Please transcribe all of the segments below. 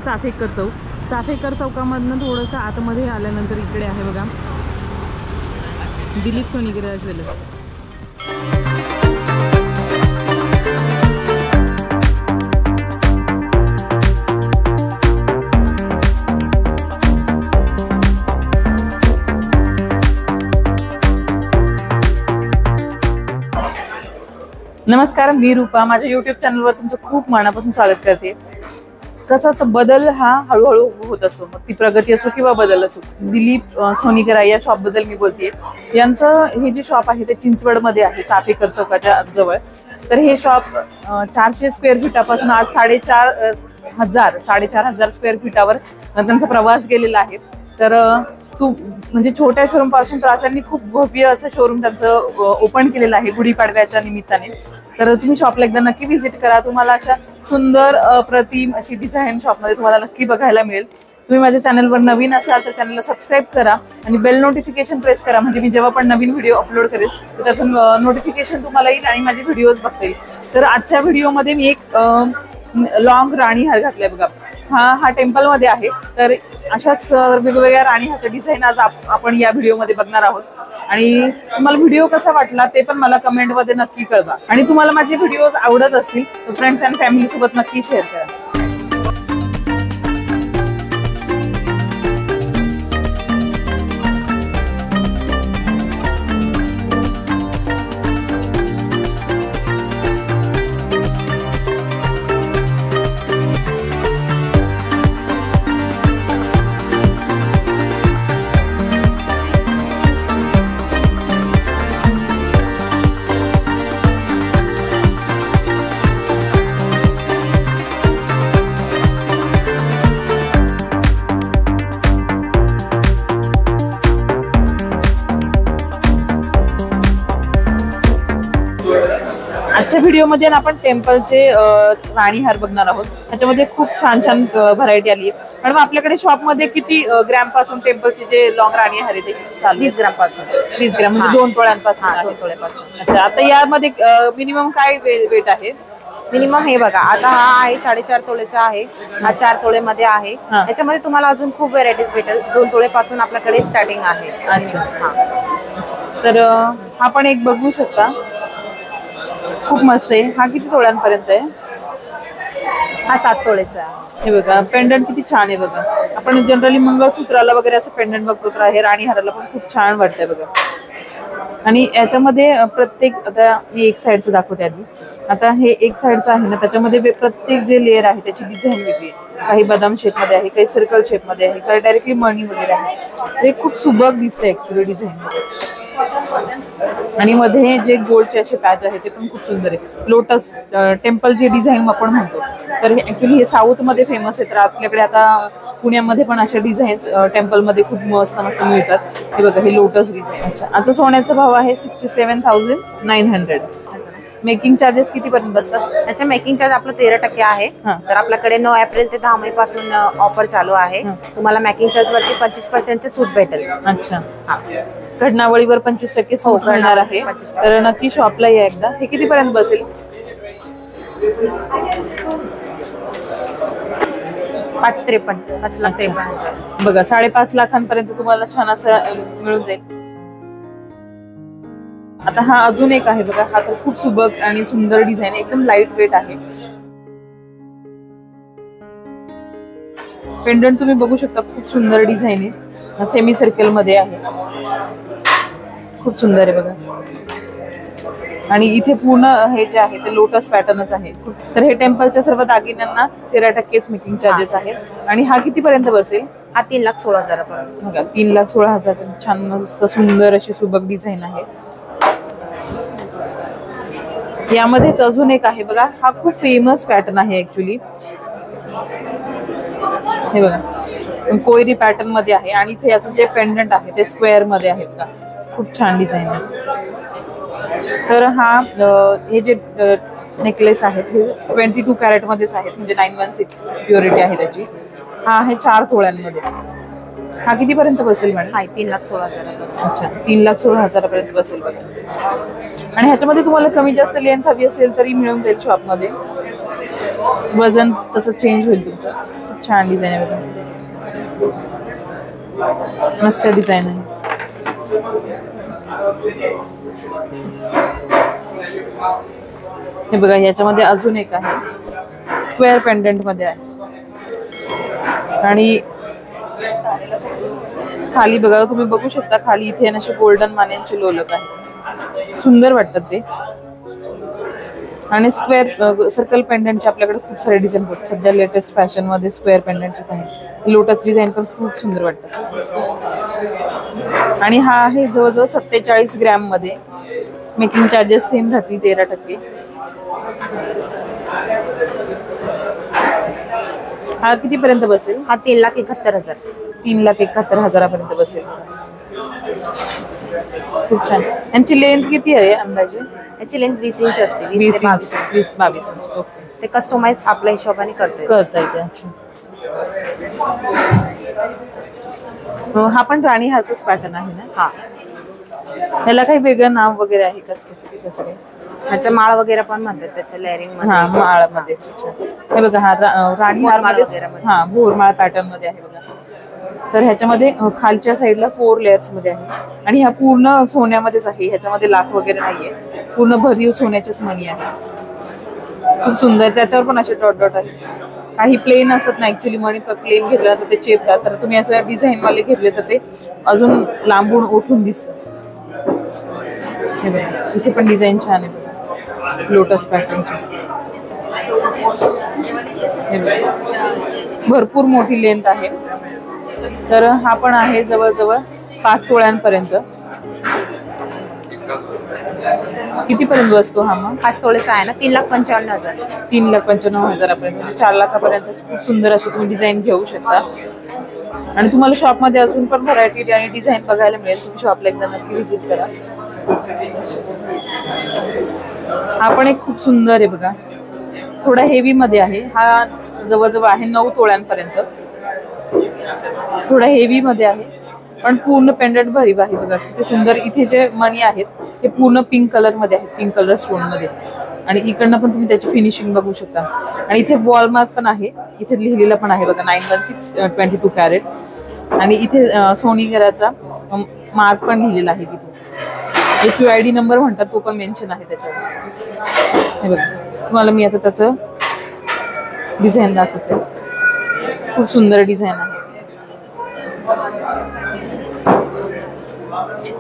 चाफेकर चौक. चाफेकर चौकामधनं थोडंसं आतमध्ये आल्यानंतर इकडे आहे बघा दिलीप सोनीग्रा ज्वेलर्स. नमस्कार, मी रूपा. माझ्या यूट्यूब चॅनलवर तुमचं खूप मनापासून स्वागत करते. कसं असं बदल हा हळूहळू होत असतो, मग ती प्रगती असो किंवा बदल असो. दिलीप सोनीग्रा या शॉपबद्दल मी बोलतेय. यांचं हे जे शॉप आहे ते चिंचवडमध्ये आहे, चाफेकर चौकाच्या जवळ. तर हे शॉप 400 स्क्वेअर फीटापासून आज 4,500 स्क्वेअर फीटावर त्यांचा प्रवास गेलेला आहे. तर म्हणजे छोट्या शोरूम पासून तर त्यांनी खूप भव्य असं शोरूम त्यांचं ओपन केलेलं आहे गुढीपाडव्याच्या निमित्ताने. तर तुम्ही शॉपला एकदा नक्की व्हिजिट करा. तुम्हाला अशा सुंदर अप्रतिम अशी डिझाईन शॉपमध्ये तुम्हाला नक्की बघायला मिळेल. तुम्ही माझ्या चॅनलवर नवीन असाल तर चॅनलला सबस्क्राईब करा आणि बेल नोटिफिकेशन प्रेस करा, म्हणजे मी जेव्हा पण नवीन व्हिडिओ अपलोड करेल तर त्याचं नोटिफिकेशन तुम्हाला येईल आणि माझे व्हिडिओज बघता येईल. तर आजच्या व्हिडिओमध्ये मी एक लॉंग राणी हार घातलाय बघा. हा टेम्पलमध्ये आहे. तर अशाच वेगवेगळ्या राणी हारच्या डिझाईन आज आपण या व्हिडिओमध्ये बघणार आहोत. आणि तुम्हाला व्हिडिओ कसा वाटला ते पण मला कमेंटमध्ये नक्की कळवा. आणि तुम्हाला माझे व्हिडिओज आवडत असतील तर फ्रेंड्स अँड फॅमिली सोबत नक्की शेअर करा. आजच्या व्हिडिओमध्ये आपण टेम्पलचे राणी हार बघणार आहोत. त्याच्यामध्ये खूप छान छान व्हरायटी आली आहे. मॅडम आपल्याकडे शॉपमध्ये किती ग्रॅम पासून टेम्पलचे जे लॉंग राणी हार आहे ते चालू? 20 ग्राम पासून. 20 ग्रॅम म्हणजे 2 तोळ्यांपासून. 2 तोळ्यापासून. अच्छा, आता यामध्ये मिनिमम काय वेट आहे? मिनिमम हे बघा, आता हा आहे 4.5 तोळेचा आहे, हा 4 तोळेमध्ये आहे. याच्यामध्ये तुम्हाला अजून खूप व्हरायटीज भेटेल. 2 तोळेपासून आपल्याकडे स्टार्टिंग आहे. अच्छा, तर हा पण एक बघू शकता, खूप मस्त आहे. हा किती तोळ्यांपर्यंत आहे? हा 7 तोळेचा आहे. हे बघा पेंडंट किती छान आहे बघा. आपण जनरली मंगळसूत्राला वगैरे असं पेंडंट बघतो, तर हे राणी हाराला पण खूप छान वाटतंय बघा. आणि याच्यामध्ये प्रत्येक, आता मी एक साईडचं दाखवते आधी. आता हे एक साईडचं आहे ना, त्याच्यामध्ये प्रत्येक जे लेअर आहे त्याची डिझाईन वेगळी आहे. काही बदाम शेपमध्ये आहे, काही सर्कल शेपमध्ये आहे, काही डायरेक्टली मणी वगैरे आहे. ते खूप सुबक दिसतंय ऍक्च्युली डिझाईन. आणि मध्ये जे गोल्डचे असे पॅच आहे ते पण खूप सुंदर आहे. लोटस टेम्पल जे डिझाईन आपण म्हणतो, तर हे ऍक्च्युली हे साऊथ मध्ये फेमस आहे. तर आपल्याकडे आता पुण्यामध्ये पण अशा डिझाईन्स टेम्पलमध्ये खूप मस्त मस्त मिळतात. हे बघा, हे लोटस डिझाईन. अच्छा, आता सोन्याचा भाव आहे 67,900. मेकिंग चार्जेस किती पर्यंत बसतात? त्याचे मेकिंग चार्ज आपलं 13% आहे. तर आपल्याकडे 9 एप्रिल ते 10 मे पासून ऑफर चालू आहे. तुम्हाला मेकिंग चार्ज वरती 25% सूट भेटेल. अच्छा, घडणावळीवर 25% सूट मिळणार आहे. तर नक्की शॉपला या एकदा. हे किती पर्यंत बसेल? 5,53,000. बघा, 5.5 लाखांपर्यंत तुम्हाला छान असं मिळून जाईल. आता हा अजून एक आहे बघा. हा तर खूप सुबक आणि सुंदर डिझाईन, एकदम लाईट वेट आहे. पेंडंट तुम्ही बघू शकता, खूप सुंदर डिझाईन आहे. सेमी सर्कल मध्ये आहे, खूप सुंदर आहे बघा. आणि इथे पूर्ण हे जे आहे ते लोटस पॅटर्नच आहे. तर हे टेम्पलच्या सर्व दागिन्यांना 13%च मेकिंग चार्जेस आहेत. आणि हा किती पर्यंत बसेल? हा 3,16,000 पर्यंत. बघा, 3,16,000 पर्यंत छान मस्त सुंदर अशी सुबक डिझाईन आहे. यामध्येच अजून एक आहे बघा. हा खूप फेमस पॅटर्न आहे ऍक्च्युली. हे बघा, कोयरी पॅटर्न मध्ये आहे. आणि इथे याचं जे पेंडंट आहे ते स्क्वेअर मध्ये आहे बघा. खूप छान डिझाईन आहे. तर हा हे जे नेकलेस आहेत हे 22 कॅरेट मध्येच आहेत, म्हणजे 916 प्युरिटी आहे त्याची. हा आहे 4 तोळ्यांमध्ये. हा किती पर्यंत बसेल मॅडम? 3,16,000. अच्छा, 3,16,000 पर्यंत बसेल बघा. आणि ह्याच्यामध्ये तुम्हाला कमी जास्त लेंथ हवी असेल तरी मिळून जाईल शॉपमध्ये. वजन तसं चेंज होईल तुमचं. छान डिझाईन आहे बघा, मस्त डिझाईन आहे. हे बघा याच्यामध्ये अजून एक आहे, स्क्वेअर पेंडंट मध्ये आहे. आणि खाली बघा तुम्ही बघू शकता, खाली इथे असे गोल्डन मान्यांचे लोलक आहे, सुंदर वाटतात ते. आणि स्क्वेअर सर्कल पेंडंटचे आपल्याकडे खूप सारे डिझाईन होत सध्या लेटेस्ट फॅशन मध्ये. स्क्वेअर पेंडंटचे आहे, लोटस डिझाईन पण खूप सुंदर वाटतात. आणि हा आहे जवळजवळ 47 ग्रॅम मध्ये. मेकिंग चार्जेस सेम राहतील 13%. हा कितीपर्यंत बसेल? हा 3,71,000. 3,71,000 बसेल. खूप छान. यांची लेंथ किती आहे अंदाजे? याची लेंथ 20 इंच असते, 20 ते 22 इंच. ओके. ते कस्टमाइज आपल्या हिशोबाने करता येते. अच्छा. हा पण राणी हारचाच पॅटर्न आहे ना? हा. ह्याला काही वेगळं नाव वगैरे आहे का स्पेसिफिक असं काही? ह्याच्या माळ वगैरे पण म्हणतात त्याच्या लेअरिंग मध्ये. हा, माळामध्ये. हे बघा हा राणी हार मध्ये, हा भोरमाळ पॅटर्न मध्ये आहे बघा. तर ह्याच्यामध्ये खालच्या साईडला 4 लेयर्स मध्ये आहे. आणि ह्या पूर्ण सोन्यामध्येच आहे, ह्याच्यामध्ये लाख वगैरे नाहीये, पूर्ण भरीव सोन्याच्याच मणी आहे. खूप सुंदर. त्याच्यावर पण असे डॉट डॉट आहे. काही प्लेन असतात ना ऍक्च्युली मणी, प्लेन घेतलं तर ते चेपतात, तर तुम्ही असं डिझाईन वाले घेतले तर ते अजून लांबून उठून दिसतं. हे बघा इथे पण डिझाईन छान आहे बघा, लोटस पॅटर्नची. भरपूर मोठी लेंथ आहे. तर हा पण आहे जवळजवळ 5 तोळ्यांपर्यंत. कितीपर्यंत बसतो हा? मग 5 तोळेचा आहे ना, 3,95,000. 3,95,000 म्हणजे 4 लाखापर्यंत खूप सुंदर अशी तुम्ही डिझाईन घेऊ शकता. आणि तुम्हाला शॉपमध्ये अजून पण व्हरायटी आणि डिझाईन बघायला मिळेल. तुम्ही शॉपला एकदा नक्की व्हिजिट करा. हा पण एक खूप सुंदर आहे बघा, थोडा हेवी मध्ये आहे. हा जवळजवळ आहे 9 तोळ्यांपर्यंत. थोडा हेवी मध्ये आहे, पण पूर्ण पेंडंट भरीव आहे बघा, किती सुंदर. इथे जे मणी आहेत ते पूर्ण पिंक कलर मध्ये आहेत, पिंक कलर स्टोन मध्ये. आणि इकडनं पण तुम्ही त्याची फिनिशिंग बघू शकता. आणि इथे वॉलमार्क पण आहे, इथे लिहिलेलं पण आहे बघा 916 22 कॅरेट. आणि इथे सोनीगराचा मार्क पण लिहिलेला आहे तिथे. HUID नंबर म्हणतात तो पण मेन्शन आहे त्याच्यावर. हे बघा तुम्हाला मी आता त्याचं डिझाईन दाखवते. खूप सुंदर डिझाईन आहे.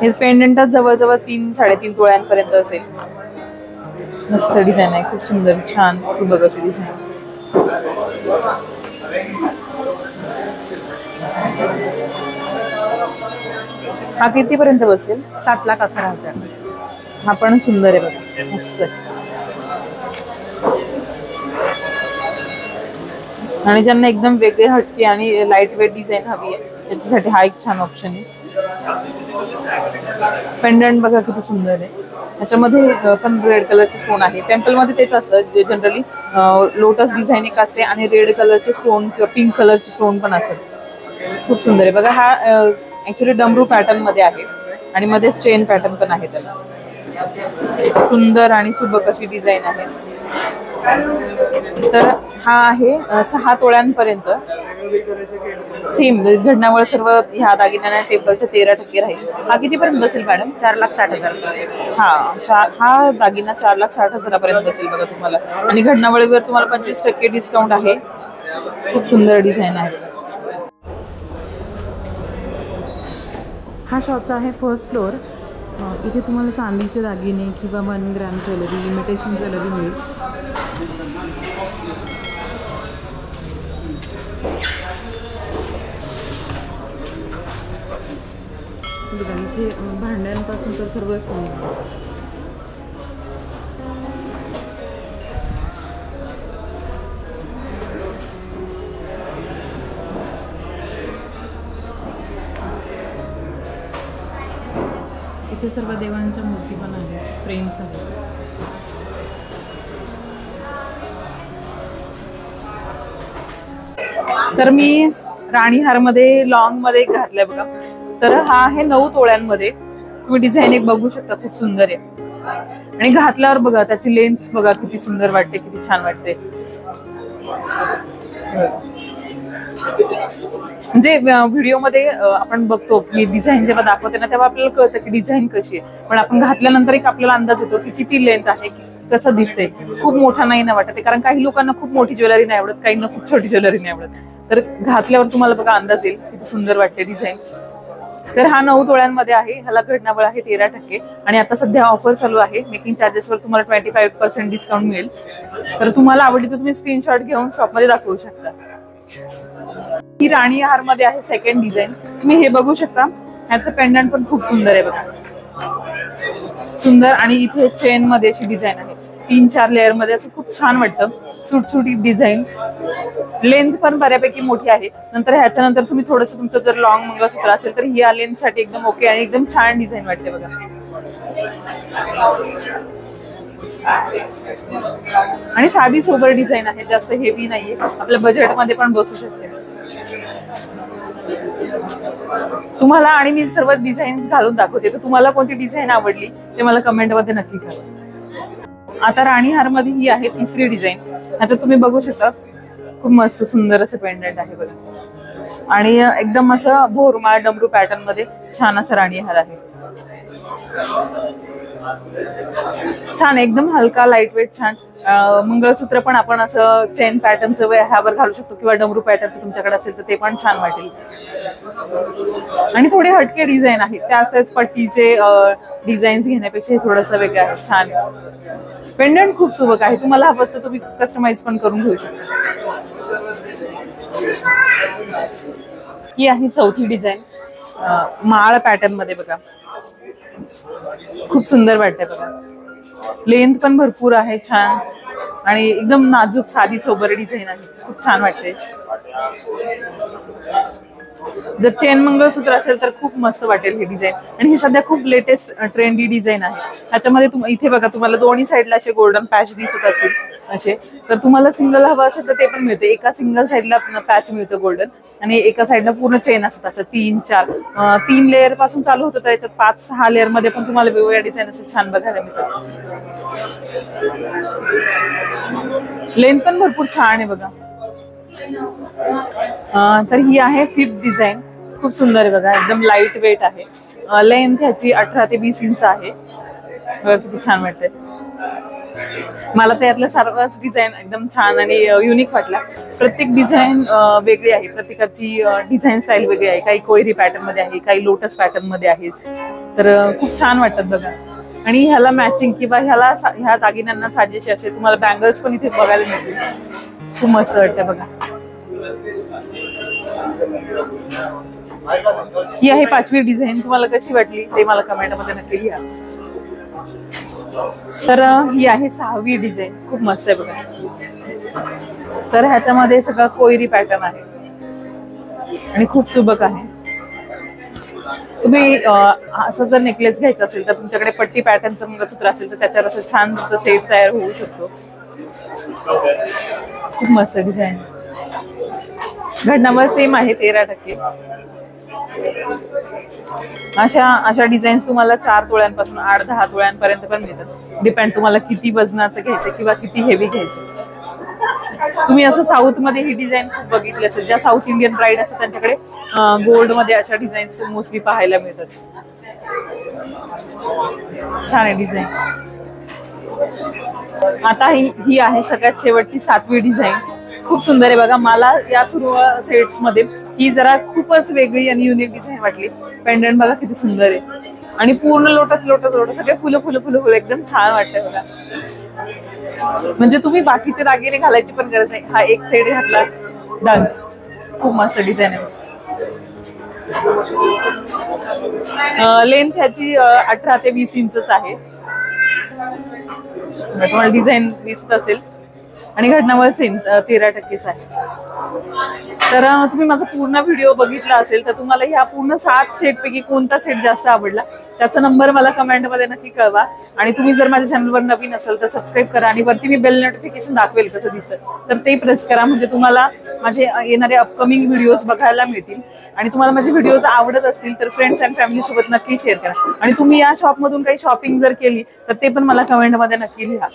हे पेंडंटच जवळजवळ 3-3.5 तोळ्यांपर्यंत असेल. मस्त डिझाईन आहे, खूप सुंदर, छान सुबक अशी डिझाईन. हा कितीपर्यंत बसेल? 7,11,000. हा पण सुंदर आहे बघा, मस्त. आणि ज्यांना एकदम वेगळे हटके आणि लाईट वेट डिझाईन हवी आहे त्याच्यासाठी हा एक छान ऑप्शन आहे. पेंडंट बघा किती सुंदर आहे. त्याच्यामध्ये पण रेड कलरचे स्टोन आहे. टेम्पल मध्ये तेच असतं जनरली, लोटस डिझाईन एक असते आणि रेड कलरचे स्टोन किंवा पिंक कलरचे स्टोन पण असतात. खूप सुंदर आहे बघा. हा ऍक्च्युली डमरू पॅटर्न मध्ये आहे आणि मध्येच चेन पॅटर्न पण आहे त्याला. सुंदर आणि सुबक अशी डिझाईन आहे. तर हा आहे 6 तोळ्यांपर्यंत. सेम घडणावळ सर्व ह्या दागिन्यांना टेम्पलच्या 13% राहील. हा कितीपर्यंत बसेल मॅडम? 4,60,000. हा दागिना 4,60,000 बसेल बघा तुम्हाला. आणि घडणावळीवर तुम्हाला 25% डिस्काउंट आहे. खूप सुंदर डिझाईन आहे. हा शॉपचा आहे फर्स्ट फ्लोअर. इथे तुम्हाला चांदीचे दागिने किंवा 1 ग्रॅम ज्वेलरी, इमिटेशन ज्वेलरी मिळेल. बघा इथे भांड्यांपासून तर सर्वच मिळेल. इथे सर्व देवांच्या मूर्ती पण आहेत, फ्रेम्स आहेत. तर मी राणीहारमध्ये लॉंग मध्ये घातलंय बघा. तर हा आहे 9 तोळ्यांमध्ये. तुम्ही डिझाईन एक बघू शकता, खूप सुंदर आहे. आणि घातल्यावर बघा त्याची लेंथ बघा किती सुंदर वाटते, किती छान वाटते. म्हणजे व्हिडिओमध्ये आपण बघतो की डिझाईन जेव्हा दाखवते ना तेव्हा आपल्याला कळतं की डिझाईन कशी आहे, पण आपण घातल्यानंतर एक आपल्याला अंदाज येतो की किती लेंथ आहे, कसं दिसतंय. खूप मोठा नाही ना वाटत, कारण काही लोकांना खूप मोठी ज्वेलरी नाही आवडत, काहींना खूप छोटी ज्वेलरी नाही आवडत. तर घातल्यावर तुम्हाला बघा अंदाज येईल किती सुंदर वाटते डिझाईन. तर हा 9 तोळ्यांमध्ये आहे, ह्याला घडणावळ आहे 13% आणि आता सध्या ऑफर चालू आहे. मेकिंग चार्जेसवर तुम्हाला 25% डिस्काउंट मिळेल. तर तुम्हाला आवडली तर तुम्ही स्क्रीनशॉट घेऊन शॉपमध्ये दाखवू शकता. ही राणी हार मध्ये आहे सेकंड डिझाईन. तुम्ही हे बघू शकता, ह्याचं पेंडंट पण खूप सुंदर आहे बघा, सुंदर. आणि इथे चेन मध्ये अशी डिझाईन आहे, 3-4 लेअर मध्ये, असं खूप छान वाटतं. सुटसुटीत डिझाईन, लेंथ पण बऱ्यापैकी मोठी आहे. नंतर ह्याच्यानंतर तुम्ही थोडंसं तुमचं जर लॉंग मंगळसूत्र असेल तर या लेंथ साठी एकदम ओके आणि एकदम छान डिझाईन वाटते बघा. आणि साधी सोबर डिझाईन आहे, जास्त हेवी नाहीये, आपल्या बजेटमध्ये पण बसू शकते तुम्हाला. आणि मी सर्व डिझाईन्स घालून दाखवते, तर तुम्हाला कोणती डिझाईन आवडली ते मला कमेंटमध्ये नक्की कळवा. आता राणी हार मध्ये ही आहे तिसरी डिझाईन. ह्याच्यात तुम्ही बघू शकता खूप मस्त सुंदर असं पेंडंट आहे बघा, आणि एकदम असं भोरमाळ डमरू पॅटर्न मध्ये छान असं राणी हार आहे. छान एकदम हलका लाईट वेट छान. मंगळसूत्र पण आपण असं चेन पॅटर्नचं ह्यावर घालू शकतो किंवा डमरू पॅटर्नचं तुमच्याकडे असेल तर ते पण छान वाटेल. आणि थोडे हटके डिझाईन आहेत, त्या असेच पट्टीचे डिझाईन्स घेण्यापेक्षा हे थोडंसं वेगळं आहे. छान पेंडंट खूप सुबक आहे, तुम्हाला हवं तर तुम्ही कस्टमाइज पण करून घेऊ शकता. ही आहे चौथी डिझाईन, माळ पॅटर्न मध्ये बघा, खूप सुंदर वाटते बघा. लेंथ पण भरपूर आहे छान आणि एकदम नाजूक साधी सोबर डिझाईन आहे, खूप छान वाटते. जर चेन मंगळसूत्र असेल तर खूप मस्त वाटेल हे डिझाईन. आणि हे सध्या खूप लेटेस्ट ट्रेंडी डिझाईन आहे. ह्याच्यामध्ये इथे बघा तुम्हाला दोन्ही साईडला असे गोल्डन पॅच दिसत असतील असे, तर तुम्हाला सिंगल हवं असेल तर ते पण मिळते. एका सिंगल साईडला पॅच मिळतं गोल्डन आणि एका साईडला पूर्ण चेन असतात, असं 3 लेअर पासून चालू होतं, तर याच्यात 5-6 लेअर मध्ये पण तुम्हाला वेगवेगळ्या डिझाईन असे छान बघायला मिळतात. लेंथ पण भरपूर छान आहे बघा. तर ही आहे 5th डिझाईन, खूप सुंदर आहे बघा, एकदम लाईट वेट आहे. लेंथ ह्याची 18 ते 20 इंच आहे. किती छान वाटते मला. त्यातल्या सर्वच डिझाईन एकदम छान आणि युनिक वाटला. प्रत्येक डिझाईन वेगळी आहे, प्रत्येकाची डिझाईन स्टाईल वेगळी आहे. काही कोयरी पॅटर्न मध्ये आहे, काही लोटस पॅटर्न मध्ये आहे, तर खूप छान वाटतात बघा. आणि ह्याला मॅचिंग किंवा ह्या दागिन्यांना साजेशी असे तुम्हाला बँगल्स पण इथे बघायला मिळतील, खूप मस्त वाटतं बघा. ही आहे 5वी डिझाईन, तुम्हाला कशी वाटली ते मला कमेंटमध्ये नक्की लिहा. तर ही आहे 6वी डिझाईन, खूप मस्त आहे बघा. तर ह्याच्यामध्ये सगळं कोयरी पॅटर्न आहे आणि खूप सुबक आहे. तुम्ही असं जर नेकलेस घ्यायचा असेल तर तुमच्याकडे पट्टी पॅटर्नचं मंगळसूत्र असेल तर त्याच्यावर असं छान सेट तयार होऊ शकतो. खूप मस्त डिझाईन. घडणावळ सेम आहे 13%. अशा डिझाईन्स तुम्हाला 4 तोळ्यांपासून 8-10 तोळ्यांपर्यंत पण मिळतात. डिपेंड तुम्हाला किती वजनाचं घ्यायचं किंवा किती हेवी घ्यायचं. तुम्ही असं साऊथ मध्ये ही डिझाईन खूप बघितली असेल, ज्या साऊथ इंडियन ब्राईड असतात त्यांच्याकडे गोल्ड मध्ये अशा डिझाईन्स मोस्टली पाहायला मिळतात. छान आहे डिझाईन. आता ही आहे सगळ्यात शेवटची 7वी डिझाईन, खूप सुंदर आहे बघा. मला या सर्व सेट्स मध्ये ही जरा खूपच वेगळी आणि युनिक डिझाईन वाटली. पेंडंट बघा किती सुंदर आहे आणि पूर्ण लोटस सगळे फुलं एकदम छान वाटतंय बघा. म्हणजे तुम्ही बाकीचे दागिने घालायची पण गरज नाही, हा एक सेट घातला डन. खूप मस्त डिझाईन आहे. लेंथ ह्याची 18 ते 20 इंचच आहे. तुम्हाला डिझाईन दिसत असेल. आणि घडणावळ सेम 13%च आहे. तर तुम्ही माझा पूर्ण व्हिडिओ बघितला असेल तर तुम्हाला ह्या पूर्ण 7 सेट पैकी कोणता सेट जास्त आवडला त्याचा नंबर मला कमेंटमध्ये नक्की कळवा. आणि तुम्ही जर माझ्या चॅनलवर नवीन असाल तर सबस्क्राईब करा आणि वरती मी बेल नोटिफिकेशन दाखवेल कसं दिसतं तर ते प्रेस करा, म्हणजे तुम्हाला माझे येणारे अपकमिंग व्हिडिओज बघायला मिळतील. आणि तुम्हाला माझे व्हिडिओज आवडत असतील तर फ्रेंड्स अँड फॅमिली सोबत नक्की शेअर करा. आणि तुम्ही या शॉपमधून काही शॉपिंग जर केली तर ते पण मला कमेंटमध्ये नक्की लिहा.